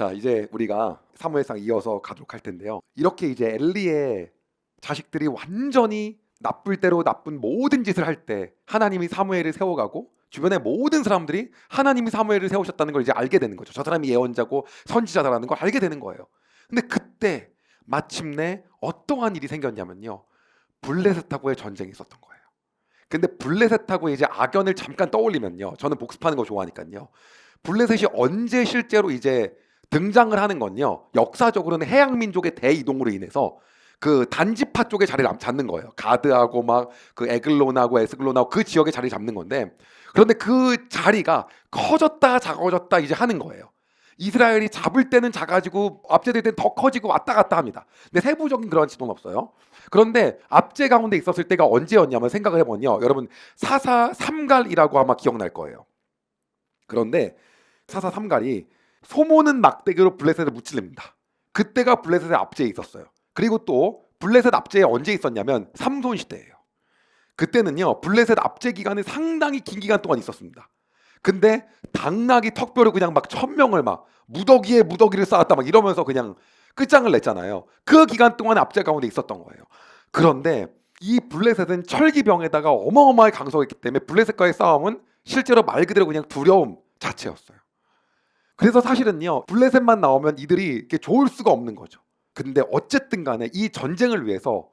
자, 이제 우리가 사무엘상 이어서 가도록 할 텐데요. 이렇게 이제 엘리의 자식들이 완전히 나쁠 대로 나쁜 모든 짓을 할 때 하나님이 사무엘을 세워가고 주변의 모든 사람들이 하나님이 사무엘을 세우셨다는 걸 이제 알게 되는 거죠. 저 사람이 예언자고 선지자다라는 걸 알게 되는 거예요. 근데 그때 마침내 어떠한 일이 생겼냐면요. 블레셋하고의 전쟁이 있었던 거예요. 근데 블레셋하고 이제 악연을 잠깐 떠올리면요. 저는 복습하는 거 좋아하니까요. 블레셋이 언제 실제로 이제 등장을 하는 건요. 역사적으로는 해양 민족의 대이동으로 인해서 그 단지파 쪽에 자리를 잡는 거예요. 가드하고 막 그 에글론하고 에스글론하고 그 지역에 자리 잡는 건데, 그런데 그 자리가 커졌다 작아졌다 이제 하는 거예요. 이스라엘이 잡을 때는 작아지고 압제될 때는 더 커지고 왔다 갔다 합니다. 근데 세부적인 그런 지도는 없어요. 그런데 압제 가운데 있었을 때가 언제였냐면 생각을 해보면요. 여러분 사사 삼갈이라고 아마 기억날 거예요. 그런데 사사 삼갈이 소모는 막대기로 블레셋을 무찔릅니다. 그때가 블레셋의 압제에 있었어요. 그리고 또 블레셋 압제에 언제 있었냐면 삼손 시대예요. 그때는요 블레셋 압제 기간이 상당히 긴 기간 동안 있었습니다. 근데 당나귀 턱뼈를 그냥 막 1000명을 막 무더기에 무더기를 쌓았다 막 이러면서 그냥 끝장을 냈잖아요. 그 기간 동안 압제 가운데 있었던 거예요. 그런데 이 블레셋은 철기병에다가 어마어마하게 강성했기 때문에 블레셋과의 싸움은 실제로 말 그대로 그냥 두려움 자체였어요. 그래서 사실은요 블레셋만 나오면 이들이 이렇게 좋을 수가 없는 거죠. 근데 어쨌든 간에 이 전쟁을 위해서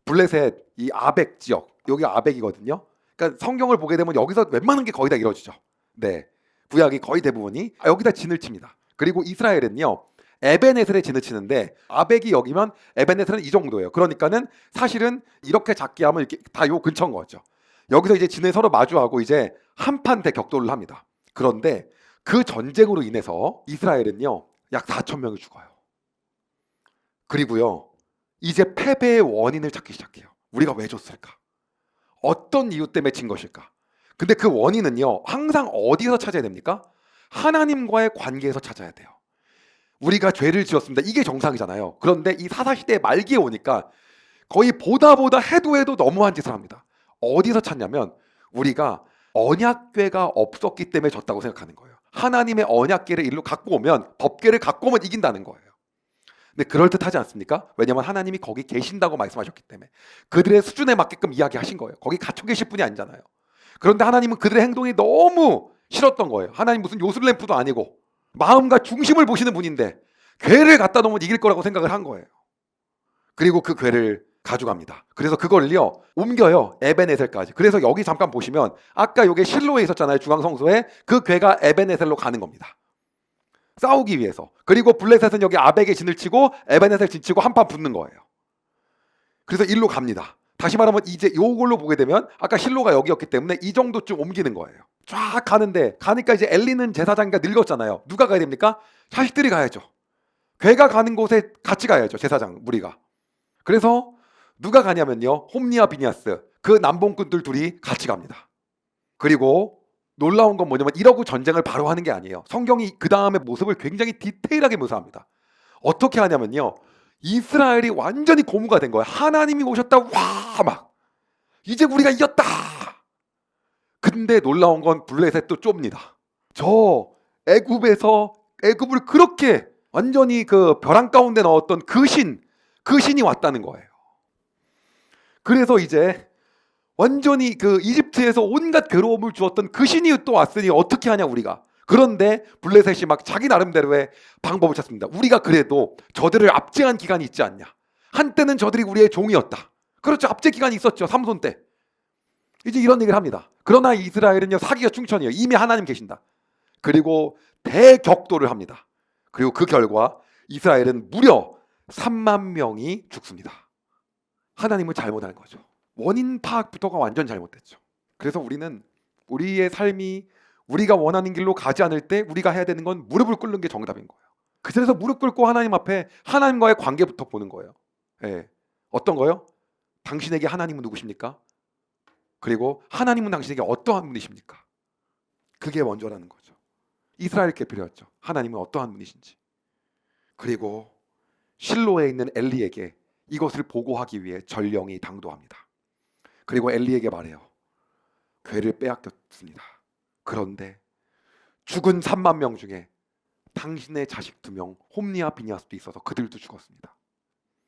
블레셋 이 아벡 지역, 여기 아벡이거든요. 그러니까 성경을 보게 되면 여기서 웬만한 게 거의 다 이루어지죠. 네, 구약이 거의 대부분이 여기다 진을 칩니다. 그리고 이스라엘은요 에벤에셀에 진을 치는데 아벡이 여기면 에벤에셀은 이 정도예요. 그러니까는 사실은 이렇게 작게 하면 이렇게 다 요 근처인 거죠. 여기서 이제 진을 서로 마주하고 이제 한판 대격돌을 합니다. 그런데 그 전쟁으로 인해서 이스라엘은요 약 4천 명이 죽어요. 그리고요 이제 패배의 원인을 찾기 시작해요. 우리가 왜 졌을까? 어떤 이유 때문에 진 것일까? 근데 그 원인은요 항상 어디서 찾아야 됩니까? 하나님과의 관계에서 찾아야 돼요. 우리가 죄를 지었습니다. 이게 정상이잖아요. 그런데 이 사사시대 말기에 오니까 거의 보다 해도 너무한 짓을 합니다. 어디서 찾냐면 우리가 언약궤가 없었기 때문에 졌다고 생각하는 거예요. 하나님의 언약궤를 일로 갖고 오면, 법궤를 갖고 오면 이긴다는 거예요. 근데 그럴듯하지 않습니까? 왜냐하면 하나님이 거기 계신다고 말씀하셨기 때문에 그들의 수준에 맞게끔 이야기하신 거예요. 거기 갇혀 계실 분이 아니잖아요. 그런데 하나님은 그들의 행동이 너무 싫었던 거예요. 하나님 무슨 요술램프도 아니고 마음과 중심을 보시는 분인데 궤를 갖다 놓으면 이길 거라고 생각을 한 거예요. 그리고 그 궤를 가져갑니다. 그래서 그걸요 옮겨요 에벤에셀까지. 그래서 여기 잠깐 보시면 아까 요게 실로에 있었잖아요. 중앙성소에 그 궤가 에벤에셀로 가는 겁니다. 싸우기 위해서. 그리고 블레셋은 여기 아벡에 진을 치고 에벤에셀 진 치고 한판 붙는 거예요. 그래서 일로 갑니다. 다시 말하면 이제 요걸로 보게 되면 아까 실로가 여기였기 때문에 이 정도쯤 옮기는 거예요. 쫙 가는데 가니까 이제 엘리는 제사장이가 늙었잖아요. 누가 가야 됩니까? 자식들이 가야죠. 괴가 가는 곳에 같이 가야죠. 제사장 무리가. 그래서 누가 가냐면요 홈리와 비니아스 그 남봉꾼들 둘이 같이 갑니다. 그리고 놀라운 건 뭐냐면 이러고 전쟁을 바로 하는 게 아니에요. 성경이 그 다음의 모습을 굉장히 디테일하게 묘사합니다. 어떻게 하냐면요 이스라엘이 완전히 고무가 된 거예요. 하나님이 오셨다. 와 막 이제 우리가 이겼다. 근데 놀라운 건 블레셋도 좁니다. 저 애굽에서 애굽을 그렇게 완전히 그 벼랑 가운데 넣었던 그 신이 왔다는 거예요. 그래서 이제 완전히 그 이집트에서 온갖 괴로움을 주었던 그 신이 또 왔으니 어떻게 하냐 우리가. 그런데 블레셋이 막 자기 나름대로의 방법을 찾습니다. 우리가 그래도 저들을 압제한 기간이 있지 않냐. 한때는 저들이 우리의 종이었다. 그렇죠. 압제 기간이 있었죠. 삼손 때. 이제 이런 얘기를 합니다. 그러나 이스라엘은요 사기가 충천이에요. 이미 하나님 계신다. 그리고 대격돌을 합니다. 그리고 그 결과 이스라엘은 무려 3만 명이 죽습니다. 하나님은 잘못한 거죠. 원인 파악부터가 완전 잘못됐죠. 그래서 우리는 우리의 삶이 우리가 원하는 길로 가지 않을 때 우리가 해야 되는 건 무릎을 꿇는 게 정답인 거예요. 그래서 무릎 꿇고 하나님 앞에 하나님과의 관계부터 보는 거예요. 예. 어떤 거요? 당신에게 하나님은 누구십니까? 그리고 하나님은 당신에게 어떠한 분이십니까? 그게 먼저라는 거죠. 이스라엘께 필요했죠. 하나님은 어떠한 분이신지. 그리고 실로에 있는 엘리에게 이것을 보고하기 위해 전령이 당도합니다. 그리고 엘리에게 말해요. 궤를 빼앗겼습니다. 그런데 죽은 3만 명 중에 당신의 자식 2명 홈리와 비니아스도 있어서 그들도 죽었습니다.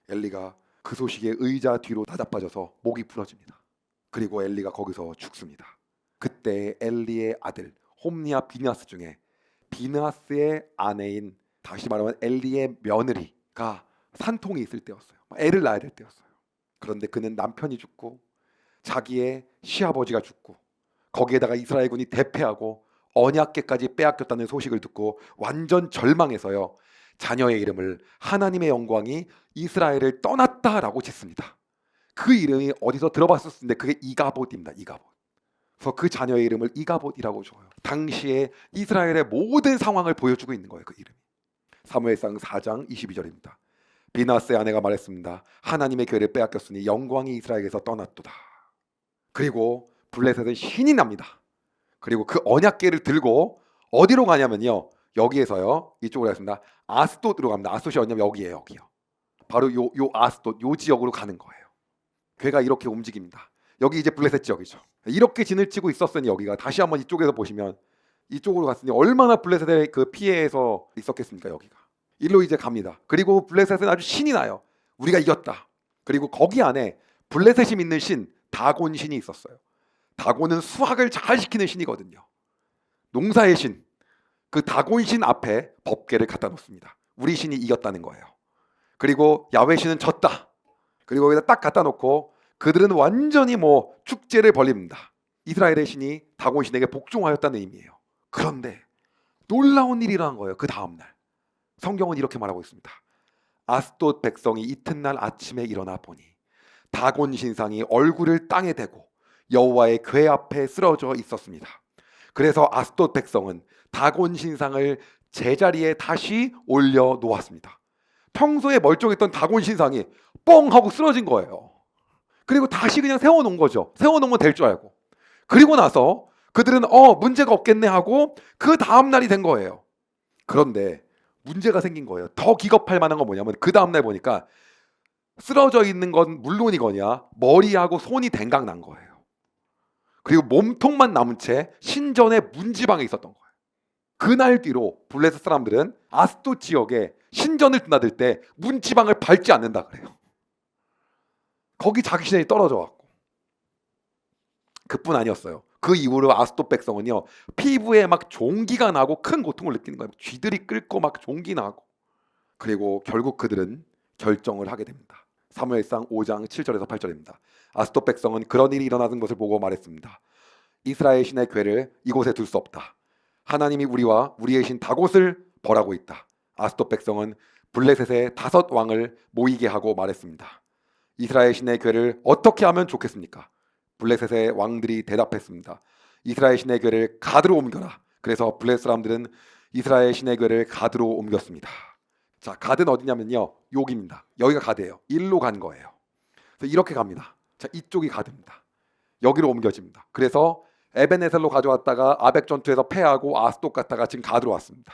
엘리가 그 소식에 의자 뒤로 나자빠져서 목이 부러집니다. 그리고 엘리가 거기서 죽습니다. 그때 엘리의 아들 홈리와 비니아스 중에 비니아스의 아내인, 다시 말하면 엘리의 며느리가 산통이 있을 때였어요. 애를 낳아야 될 때였어요. 그런데 그는 남편이 죽고 자기의 시아버지가 죽고 거기에다가 이스라엘군이 대패하고 언약궤까지 빼앗겼다는 소식을 듣고 완전 절망해서요, 자녀의 이름을 하나님의 영광이 이스라엘을 떠났다라고 짓습니다. 그 이름이 어디서 들어봤을 텐데 그게 이가봇입니다. 이가봇. 그래서 그 자녀의 이름을 이가봇이라고 줘요. 당시에 이스라엘의 모든 상황을 보여주고 있는 거예요. 그 이름이. 사무엘상 4장 22절입니다. 비나스의 아내가 말했습니다. 하나님의 교회를 빼앗겼으니 영광이 이스라엘에서 떠났도다. 그리고 블레셋은 신이 납니다. 그리고 그 언약궤를 들고 어디로 가냐면요, 여기에서요, 이쪽으로 가겠습니다. 아스돗으로 갑니다. 아스돗이 어디냐면 여기에요. 여기요. 바로 요 아스돗, 요 지역으로 가는 거예요. 괴가 이렇게 움직입니다. 여기 이제 블레셋 지역이죠. 이렇게 진을 치고 있었으니 여기가, 다시 한번 이쪽에서 보시면 이쪽으로 갔으니 얼마나 블레셋의 그 피해에서 있었겠습니까? 여기가 일로 이제 갑니다. 그리고 블레셋은 아주 신이 나요. 우리가 이겼다. 그리고 거기 안에 블레셋이 믿는 신 다곤 신이 있었어요. 다곤은 수확을 잘 시키는 신이거든요. 농사의 신, 그 다곤 신 앞에 법궤를 갖다 놓습니다. 우리 신이 이겼다는 거예요. 그리고 야훼 신은 졌다. 그리고 여기다 딱 갖다 놓고 그들은 완전히 뭐 축제를 벌립니다. 이스라엘의 신이 다곤 신에게 복종하였다는 의미예요. 그런데 놀라운 일이 일어난 거예요. 그 다음날 성경은 이렇게 말하고 있습니다. 아스돗 백성이 이튿날 아침에 일어나 보니 다곤 신상이 얼굴을 땅에 대고 여호와의 궤 앞에 쓰러져 있었습니다. 그래서 아스돗 백성은 다곤 신상을 제자리에 다시 올려 놓았습니다. 평소에 멀쩡했던 다곤 신상이 뻥 하고 쓰러진 거예요. 그리고 다시 그냥 세워놓은 거죠. 세워놓으면 될 줄 알고. 그리고 나서 그들은 문제가 없겠네 하고 그 다음날이 된 거예요. 그런데 문제가 생긴 거예요. 더 기겁할 만한 건 뭐냐면 그 다음날 보니까 쓰러져 있는 건 물론이거냐 머리하고 손이 댕강 난 거예요. 그리고 몸통만 남은 채 신전의 문지방에 있었던 거예요. 그날 뒤로 블레셋 사람들은 아스돗 지역에 신전을 드나들 때 문지방을 밟지 않는다 그래요. 거기 자기 신이 떨어져 왔고. 그뿐 아니었어요. 그 이후로 아스돗 백성은요, 피부에 막 종기가 나고 큰 고통을 느끼는 거예요. 쥐들이 끓고 막 종기 나고. 그리고 결국 그들은 결정을 하게 됩니다. 사무엘상 5장 7절에서 8절입니다. 아스돗 백성은 그런 일이 일어나는 것을 보고 말했습니다. 이스라엘 신의 궤를 이곳에 둘 수 없다. 하나님이 우리와 우리의 신 다곳을 벌하고 있다. 아스돗 백성은 블레셋의 5 왕을 모이게 하고 말했습니다. 이스라엘 신의 궤를 어떻게 하면 좋겠습니까? 블레셋의 왕들이 대답했습니다. 이스라엘 신의 궤를 가드로 옮겨라. 그래서 블레셋 사람들은 이스라엘 신의 궤를 가드로 옮겼습니다. 자, 가드는 어디냐면요, 여기입니다. 여기가 가드예요. 일로 간 거예요. 그래서 이렇게 갑니다. 자, 이쪽이 가드입니다. 여기로 옮겨집니다. 그래서 에벤에셀로 가져왔다가 아벡 전투에서 패하고 아스돗 갔다가 지금 가드로 왔습니다.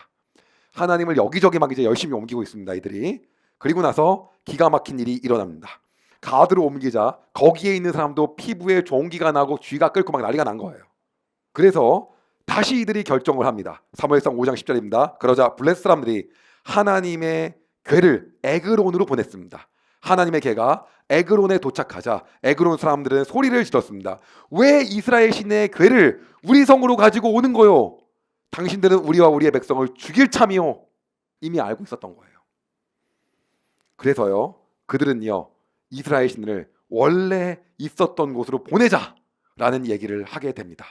하나님을 여기저기 막 이제 열심히 옮기고 있습니다, 이들이. 그리고 나서 기가 막힌 일이 일어납니다. 가드로 옮기자 거기에 있는 사람도 피부에 종기가 나고 쥐가 끓고 막 난리가 난 거예요. 그래서 다시 이들이 결정을 합니다. 사무엘상 5장 10절입니다. 그러자 블레셋 사람들이 하나님의 궤를 에그론으로 보냈습니다. 하나님의 궤가 에그론에 도착하자 에그론 사람들은 소리를 질렀습니다. 왜 이스라엘 신의 궤를 우리 성으로 가지고 오는 거요? 당신들은 우리와 우리의 백성을 죽일 참이요. 이미 알고 있었던 거예요. 그래서요, 그들은요, 이스라엘 신을 원래 있었던 곳으로 보내자라는 얘기를 하게 됩니다.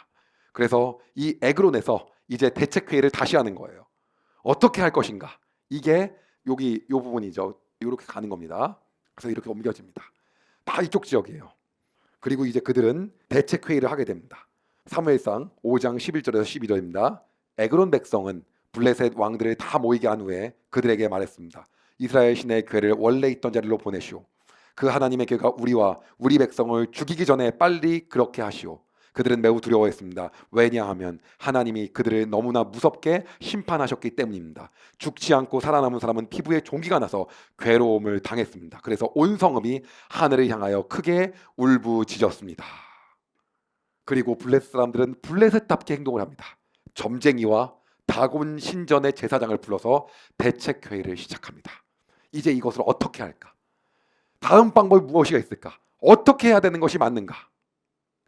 그래서 이 에그론에서 이제 대책회의를 다시 하는 거예요. 어떻게 할 것인가? 이게 여기 이 부분이죠. 이렇게 가는 겁니다. 그래서 이렇게 옮겨집니다. 다 이쪽 지역이에요. 그리고 이제 그들은 대책회의를 하게 됩니다. 사무엘상 5장 11절에서 12절입니다. 에그론 백성은 블레셋 왕들을 다 모이게 한 후에 그들에게 말했습니다. 이스라엘 신의 궤를 원래 있던 자리로 보내시오. 그 하나님의 궤가 우리와 우리 백성을 죽이기 전에 빨리 그렇게 하시오. 그들은 매우 두려워했습니다. 왜냐하면 하나님이 그들을 너무나 무섭게 심판하셨기 때문입니다. 죽지 않고 살아남은 사람은 피부에 종기가 나서 괴로움을 당했습니다. 그래서 온 성읍이 하늘을 향하여 크게 울부짖었습니다. 그리고 블레셋 사람들은 블레셋답게 행동을 합니다. 점쟁이와 다곤 신전의 제사장을 불러서 대책회의를 시작합니다. 이제 이것을 어떻게 할까? 다음 방법이 무엇이 있을까? 어떻게 해야 되는 것이 맞는가?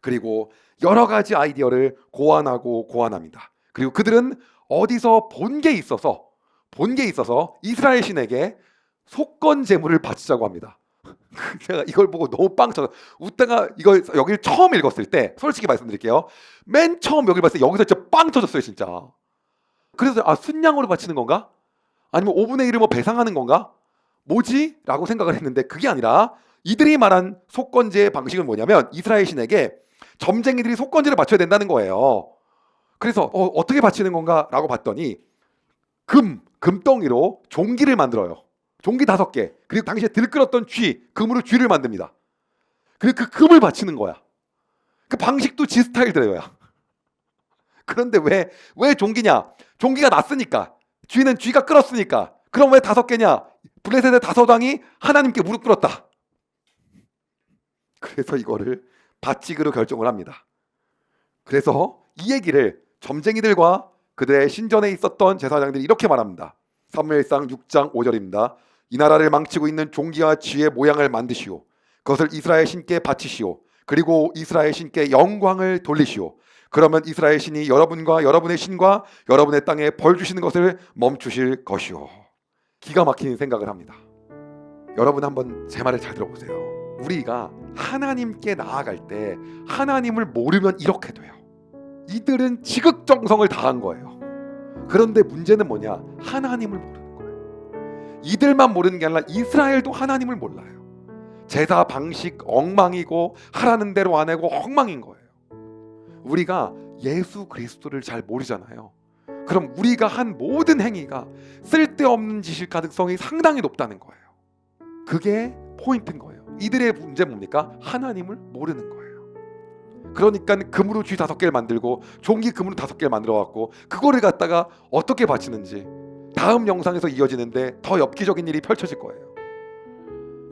그리고 여러 가지 아이디어를 고안합니다. 그리고 그들은 어디서 본 게 있어서 이스라엘 신에게 속건 제물을 바치자고 합니다. 제가 이걸 보고 너무 빵 터져. 웃다가 이걸 여기를 처음 읽었을 때 솔직히 말씀드릴게요. 맨 처음 여기를 봤을 때 여기서 진짜 빵 터졌어요, 진짜. 그래서 순양으로 바치는 건가? 아니면 5분의 1을 뭐 배상하는 건가? 뭐지? 라고 생각을 했는데 그게 아니라 이들이 말한 속건제의 방식은 뭐냐면 이스라엘 신에게 점쟁이들이 속건제를 바쳐야 된다는 거예요. 그래서 어떻게 바치는 건가? 라고 봤더니 금덩이로 종기를 만들어요. 종기 5개. 그리고 당시에 들끓었던 금으로 쥐를 만듭니다. 그리고 그 금을 바치는 거야. 그 방식도 지 스타일대로야. 그런데 왜 종기냐? 종기가 났으니까. 쥐가 끓었으니까. 그럼 왜 5개냐? 블레셋의 5왕이 하나님께 무릎 꿇었다. 그래서 이거를 바치기로 결정을 합니다. 그래서 이 얘기를 점쟁이들과 그들의 신전에 있었던 제사장들이 이렇게 말합니다. 사무엘상 6장 5절입니다. 이 나라를 망치고 있는 종기와 쥐의 모양을 만드시오. 그것을 이스라엘 신께 바치시오. 그리고 이스라엘 신께 영광을 돌리시오. 그러면 이스라엘 신이 여러분과 여러분의 신과 여러분의 땅에 벌 주시는 것을 멈추실 것이오. 기가 막힌 생각을 합니다. 여러분 한번 제 말을 잘 들어보세요. 우리가 하나님께 나아갈 때 하나님을 모르면 이렇게 돼요. 이들은 지극정성을 다한 거예요. 그런데 문제는 뭐냐? 하나님을 모르는 거예요. 이들만 모르는 게 아니라 이스라엘도 하나님을 몰라요. 제사 방식 엉망이고 하라는 대로 안 하고 엉망인 거예요. 우리가 예수 그리스도를 잘 모르잖아요. 그럼 우리가 한 모든 행위가 쓸데없는 짓일 가능성이 상당히 높다는 거예요. 그게 포인트인 거예요. 이들의 문제는 뭡니까? 하나님을 모르는 거예요. 그러니까 금으로 쥐 5개를 만들고 종기 금으로 5개를 만들어갖고 그거를 갖다가 어떻게 바치는지 다음 영상에서 이어지는데 더 엽기적인 일이 펼쳐질 거예요.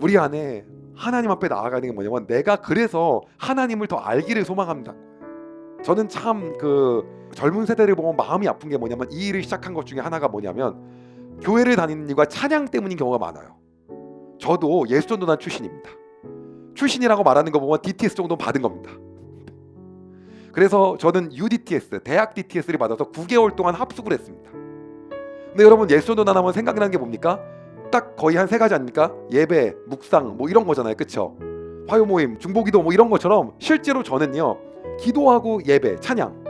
우리 안에 하나님 앞에 나아가는 게 뭐냐면 내가 그래서 하나님을 더 알기를 소망합니다. 저는 참 젊은 세대를 보면 마음이 아픈 게 뭐냐면 이 일을 시작한 것 중에 하나가 뭐냐면 교회를 다니는 이유가 찬양 때문인 경우가 많아요. 저도 예수전도단 출신입니다. 출신이라고 말하는 거 보면 DTS 정도 받은 겁니다. 그래서 저는 UDTS, 대학 DTS를 받아서 9개월 동안 합숙을 했습니다. 근데 여러분 예수전도단 하면 생각나는 게 뭡니까? 딱 거의 한 3가지 아닙니까? 예배, 묵상 뭐 이런 거잖아요. 그쵸? 화요 모임, 중보기도 뭐 이런 것처럼 실제로 저는요 기도하고 예배, 찬양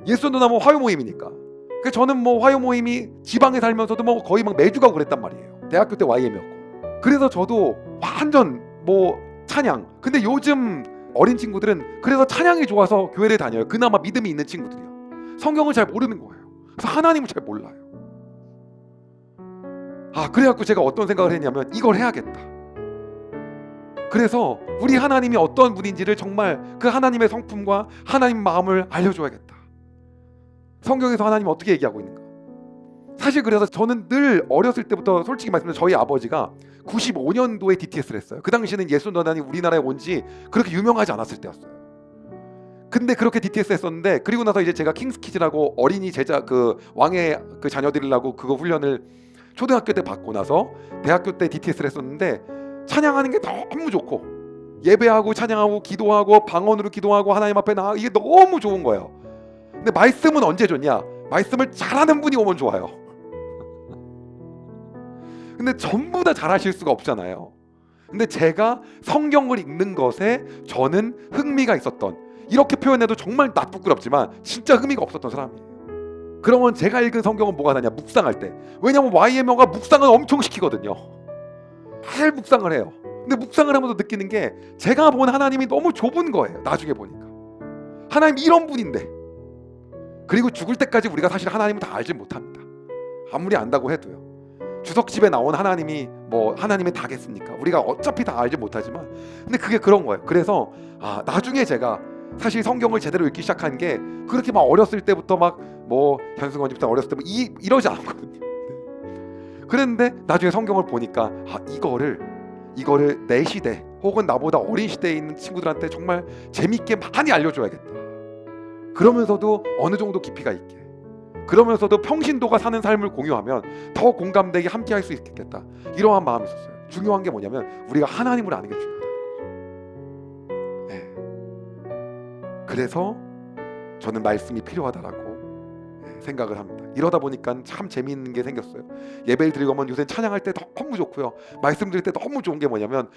예수전도단 하면 화요 모임이니까 그래서 저는 뭐 화요 모임이 지방에 살면서도 뭐 거의 막 매주 가고 그랬단 말이에요. 대학교 때 YM이었고 그래서 저도 완전 뭐 찬양. 근데 요즘 어린 친구들은 그래서 찬양이 좋아서 교회를 다녀요. 그나마 믿음이 있는 친구들이요. 성경을 잘 모르는 거예요. 그래서 하나님을 잘 몰라요. 그래갖고 제가 어떤 생각을 했냐면 이걸 해야겠다. 그래서 우리 하나님이 어떤 분인지를 정말 그 하나님의 성품과 하나님 마음을 알려줘야겠다. 성경에서 하나님 어떻게 얘기하고 있는가. 사실 그래서 저는 늘 어렸을 때부터 솔직히 말씀드리면 저희 아버지가 95년도에 DTS를 했어요. 그 당시에는 예수전도단이 우리나라에 온 지 그렇게 유명하지 않았을 때였어요. 근데 그렇게 DTS 했었는데 그리고 나서 이제 제가 킹스키즈라고 어린이 제자 왕의 자녀들이라고 그거 훈련을 초등학교 때 받고 나서 대학교 때 DTS를 했었는데 찬양하는 게 너무 좋고 예배하고 찬양하고 기도하고 방언으로 기도하고 하나님 앞에 나아 이게 너무 좋은 거예요. 근데 말씀은 언제 좋냐? 말씀을 잘하는 분이 오면 좋아요. 근데 전부 다 잘하실 수가 없잖아요. 근데 제가 성경을 읽는 것에 저는 흥미가 있었던 이렇게 표현해도 정말 부끄럽지만 진짜 흥미가 없었던 사람이에요. 그러면 제가 읽은 성경은 뭐가 나냐? 묵상할 때. 왜냐면 YMO가 묵상을 엄청 시키거든요. 잘 묵상을 해요. 근데 묵상을 하면서 느끼는 게 제가 본 하나님이 너무 좁은 거예요. 나중에 보니까 하나님 이런 분인데 그리고 죽을 때까지 우리가 사실 하나님을 다 알지 못합니다. 아무리 안다고 해도요. 주석집에 나온 하나님이 뭐 하나님이 다겠습니까? 우리가 어차피 다 알지 못하지만 근데 그게 그런 거예요. 그래서 나중에 제가 사실 성경을 제대로 읽기 시작한 게 그렇게 막 어렸을 때부터 막 뭐 현승원 집사 어렸을 때 뭐 이러지 않았거든요. 그랬는데 나중에 성경을 보니까 이거를 내 시대 혹은 나보다 어린 시대에 있는 친구들한테 정말 재밌게 많이 알려줘야겠다. 그러면서도 어느 정도 깊이가 있게 그러면서도 평신도가 사는 삶을 공유하면 더 공감되게 함께 할 수 있겠다. 이러한 마음이 있었어요. 중요한 게 뭐냐면 우리가 하나님을 아는 게 중요하다는 거죠. 네. 그래서 저는 말씀이 필요하다라고 생각을 합니다. 이러다 보니까 참 재미있는 게 생겼어요. 예배를 드리고 하면 요새 찬양할 때 너무 좋고요. 말씀 드릴 때 너무 좋은 게 뭐냐면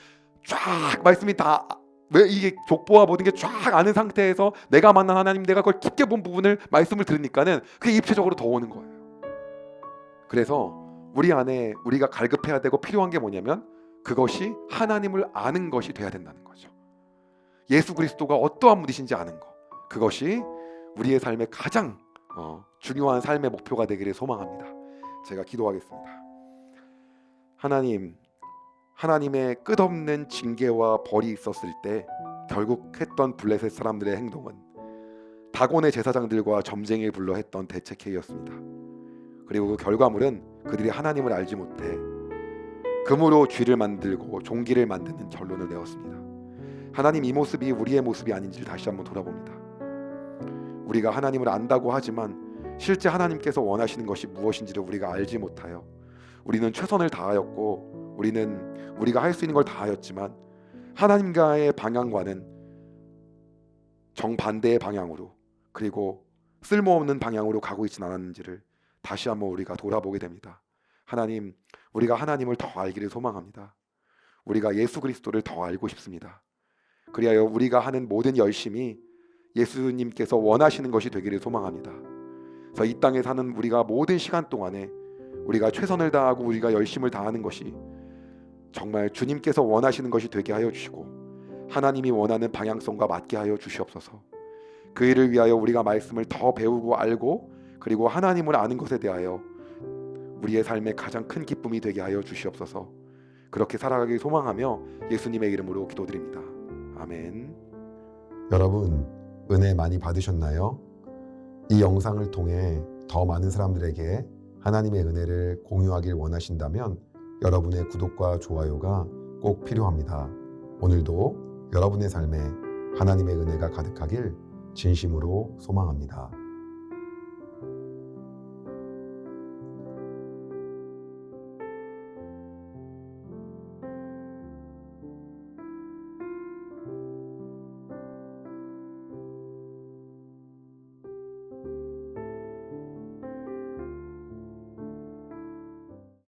쫙 말씀이 다 왜 이게 족보와 모든 게 쫙 아는 상태에서 내가 만난 하나님, 내가 그걸 깊게 본 부분을 말씀을 들으니까는 그게 입체적으로 더 오는 거예요. 그래서 우리 안에 우리가 갈급해야 되고 필요한 게 뭐냐면 그것이 하나님을 아는 것이 돼야 된다는 거죠. 예수 그리스도가 어떠한 분이신지 아는 거, 그것이 우리의 삶의 가장 중요한 삶의 목표가 되기를 소망합니다. 제가 기도하겠습니다. 하나님의 끝없는 징계와 벌이 있었을 때 결국 했던 블레셋 사람들의 행동은 다곤의 제사장들과 점쟁이를 불러 했던 대책회의였습니다. 그리고 그 결과물은 그들이 하나님을 알지 못해 금으로 쥐를 만들고 종기를 만드는 결론을 내었습니다. 하나님, 이 모습이 우리의 모습이 아닌지를 다시 한번 돌아봅니다. 우리가 하나님을 안다고 하지만 실제 하나님께서 원하시는 것이 무엇인지를 우리가 알지 못하여 우리는 최선을 다하였고 우리가 할 수 있는 걸 다하였지만 하나님과의 방향과는 정반대의 방향으로, 그리고 쓸모없는 방향으로 가고 있지는 않았는지를 다시 한번 우리가 돌아보게 됩니다. 하나님, 우리가 하나님을 더 알기를 소망합니다. 우리가 예수 그리스도를 더 알고 싶습니다. 그리하여 우리가 하는 모든 열심이 예수님께서 원하시는 것이 되기를 소망합니다. 그래서 이 땅에 사는 우리가 모든 시간 동안에 우리가 최선을 다하고 우리가 열심을 다하는 것이 정말 주님께서 원하시는 것이 되게 하여 주시고 하나님이 원하는 방향성과 맞게 하여 주시옵소서. 그 일을 위하여 우리가 말씀을 더 배우고 알고 그리고 하나님을 아는 것에 대하여 우리의 삶의 가장 큰 기쁨이 되게 하여 주시옵소서. 그렇게 살아가길 소망하며 예수님의 이름으로 기도드립니다. 아멘. 여러분, 은혜 많이 받으셨나요? 이 영상을 통해 더 많은 사람들에게 하나님의 은혜를 공유하길 원하신다면 여러분의 구독과 좋아요가 꼭 필요합니다. 오늘도 여러분의 삶에 하나님의 은혜가 가득하길 진심으로 소망합니다.